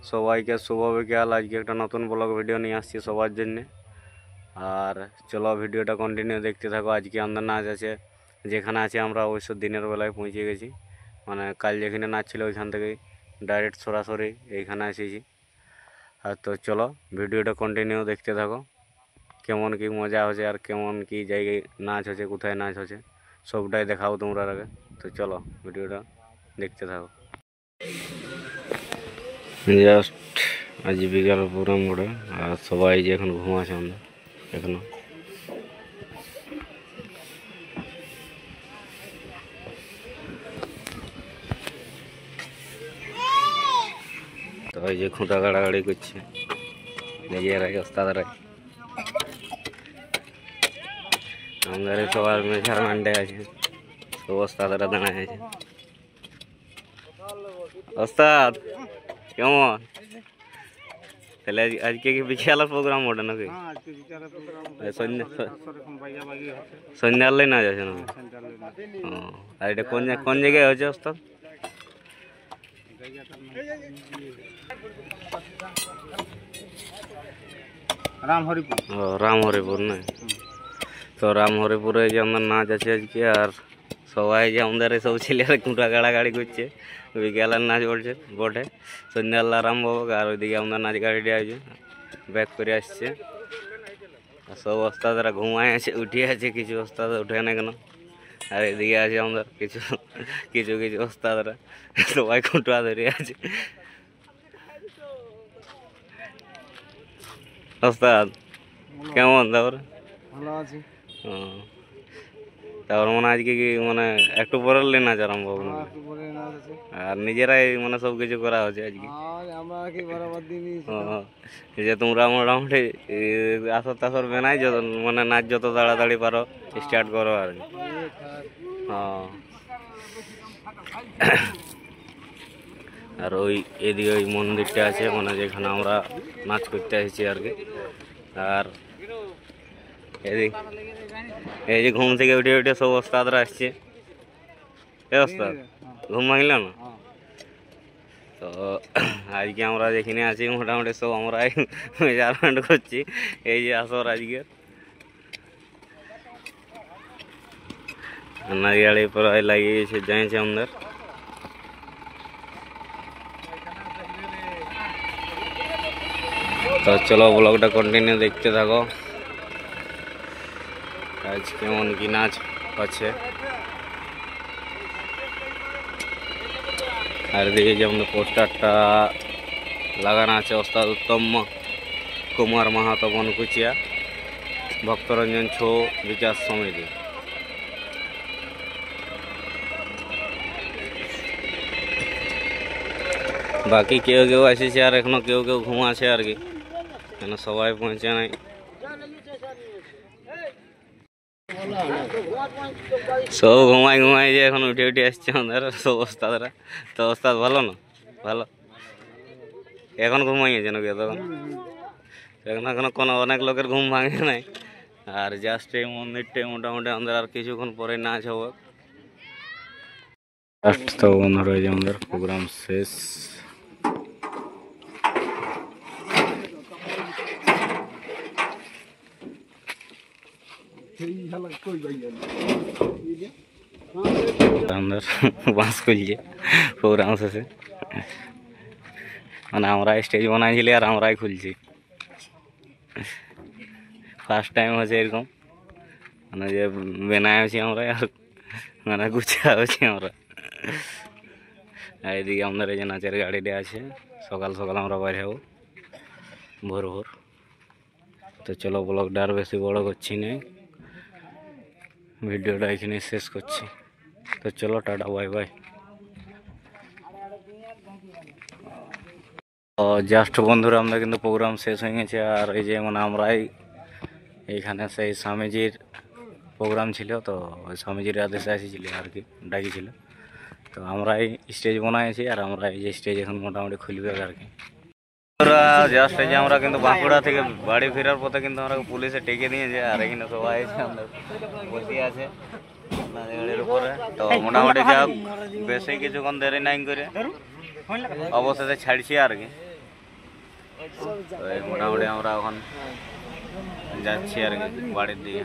সবাইকে শুভ বিকাল। আজকে একটা নতুন ব্লগ ভিডিও নিয়ে আসছি সবার জন্যে। আর চলো ভিডিওটা কন্টিনিউ দেখতে থাকো। আজকে আমাদের নাচ আছে, যেখানে আছে আমরা অবশ্য দিনের বেলায় পৌঁছে গেছি, মানে কাল যেখানে নাচ ছিল ওইখান থেকে ডাইরেক্ট সরাসরি এইখানে এসেছি। আর তো চলো ভিডিওটা কন্টিনিউ দেখতে থাকো, কেমন কি মজা হচ্ছে আর কেমন কি জায়গায় নাচ হচ্ছে, কোথায় নাচ হচ্ছে সবটাই দেখাবো তোমরা আগে। তো চলো ভিডিওটা দেখতে থাকো। জাস্ট আজ বিকাল প্রোগ্রাম করে আর সবাই যে এখন ঘুমাচ্ছে আমরা এখনো। তো এই যে খুঁটা গাড়াগাড়ি করছে নিজেরাই ওস্তাদরাই। আমাদের সবার মেজারমেন্টে আছে, সব ওস্তাদরা দাঁড়ায় আছে। ওস্তাদ কেমন? তাহলে আজকে কি বিকেলের প্রোগ্রাম ওটা নাকি? সন্ধ্যার না যাচ্ছে না? আর এটা কোন জায়গায় হচ্ছে ওস্তাদ? রামহরিপুর না? তো রামহরিপুরে যে আমাদের নাচ আছে আজকে, আর সবাই যে আমাদের সব ছেলেরা খুঁটা গাড়াগাড়ি করছে। বিকেলের নাচ বটে, সন্ধ্যাবেলা আরম্ভ হোক। আর ওইদিকে আমাদের নাচ গাড়িটা আছে, ব্যাক করে আসছে। আর সব ওস্তাদরা ঘুমায় আছে, উঠে আছে, কিছু ওস্তাদ উঠে না কেন। আর এদিকে আছে আমাদের কিছু কিছু কিছু ওস্তাদরা সবাই খুঁটা ধরে আছে। ওস্তাদ কেমন? তারপরে ভালো আছি। তারপর মানে আজকে কি মানে একটু পরের নাচ আরম্ভ হবে? আর নিজেরাই মানে সব কিছু করা হচ্ছে আজকে। যে তোমরা মোটামুটি আসর টাসর বেনাই যত মানে নাচ যত তাড়াতাড়ি পারো স্টার্ট করো আর কি। আর ওই এদিকে ওই মন্দিরটা আছে, মানে যেখানে আমরা নাচ করতে এসেছি আর কি। আর এদিক এই যে ঘুম থেকে উঠে উঠে সব ওস্তাদরা আসছে। ওস্তাদ ঘুম ভাঙল না? তো আজকে আমরা যেখানে আছি মোটামুটি সব আমরাই মেজারমেন্ট করছি। এই যে আসর আজকে নারিয়ালি প্রায় লাগিয়ে গেছে, যাইছে আমাদের। তো চলো ব্লগটা কন্টিনিউ দেখতে থাকো, আজ কেমন কি নাচ হচ্ছে। আর দিকে যে আমাদের পোস্টারটা লাগানো আছে, ওস্তাদ উত্তম কুমার মাহাতো বনকুচিয়া ভক্তরঞ্জন ছৌ বিকাশ সমিতি। বাকি কেউ কেউ এসেছে আর এখনো কেউ কেউ ঘুমাচ্ছে আর কি, কেন সবাই পৌঁছে নাই। সব ঘুমাই যে এখন উঠে উঠে আসছে আমাদের সব ওস্তাদরা। তো ওস্তাদ ভালো না? ভালো। এখন ঘুমাইছে নাকি? এখনো কোনো অনেক লোকের ঘুম ভাঙে নাই। আর জাস্ট এই মন্দিরটা মোটামুটি আমাদের আর কিছুক্ষণ পরে নাচ হবে। জাস্ট তো বন্ধুরা এই যে আমাদের প্রোগ্রাম শেষ। বাস করছে প্রোগ্রাম শেষে, মানে আমরা স্টেজ বানাইছিলি আর আমরাই খুলছি। ফার্স্ট টাইম হচ্ছে এরকম, মানে যে বেনায় আছি আমরা আর মানে গুছা হচ্ছি আমরা। এইদিকে আমাদের এই যে নাচের গাড়িটা আছে, সকাল সকাল আমরা বাইরে হবো ভোর ভোর। তো চলো ব্লগটা আর বেশি বড় করছি না, ভিডিওটা এখানে শেষ করছি। তো চলো টাটা বাই বাই। তো জাস্ট বন্ধুরা আমরা কিন্তু প্রোগ্রাম শেষ হয়ে গেছে। আর এই যে মানে আমরাই এইখানে সেই স্বামীজির প্রোগ্রাম ছিল, তো ওই স্বামীজির আদেশে এসেছিল আর কি, ডাকিছিল। তো আমরাই স্টেজ বানাইছি আর আমরা এই যে স্টেজ এখন মোটামুটি খুলবে আর কি। জাস্ট এই যে আমরা কিন্তু বাঁকুড়া থেকে বাড়ি ফেরার পথে কিন্তু আমরা পুলিশে টেকে নিয়েছে। আর এখানে সবাই আমরা বসে আছে গাড়ির উপরে। তো মোটামুটি যা বেশি কিছুক্ষণ দেরি নাই করে অবশেষে ছাড়ছি আর কি। তো এই মোটামুটি আমরা এখন যাচ্ছি আর কি বাড়ির দিকে।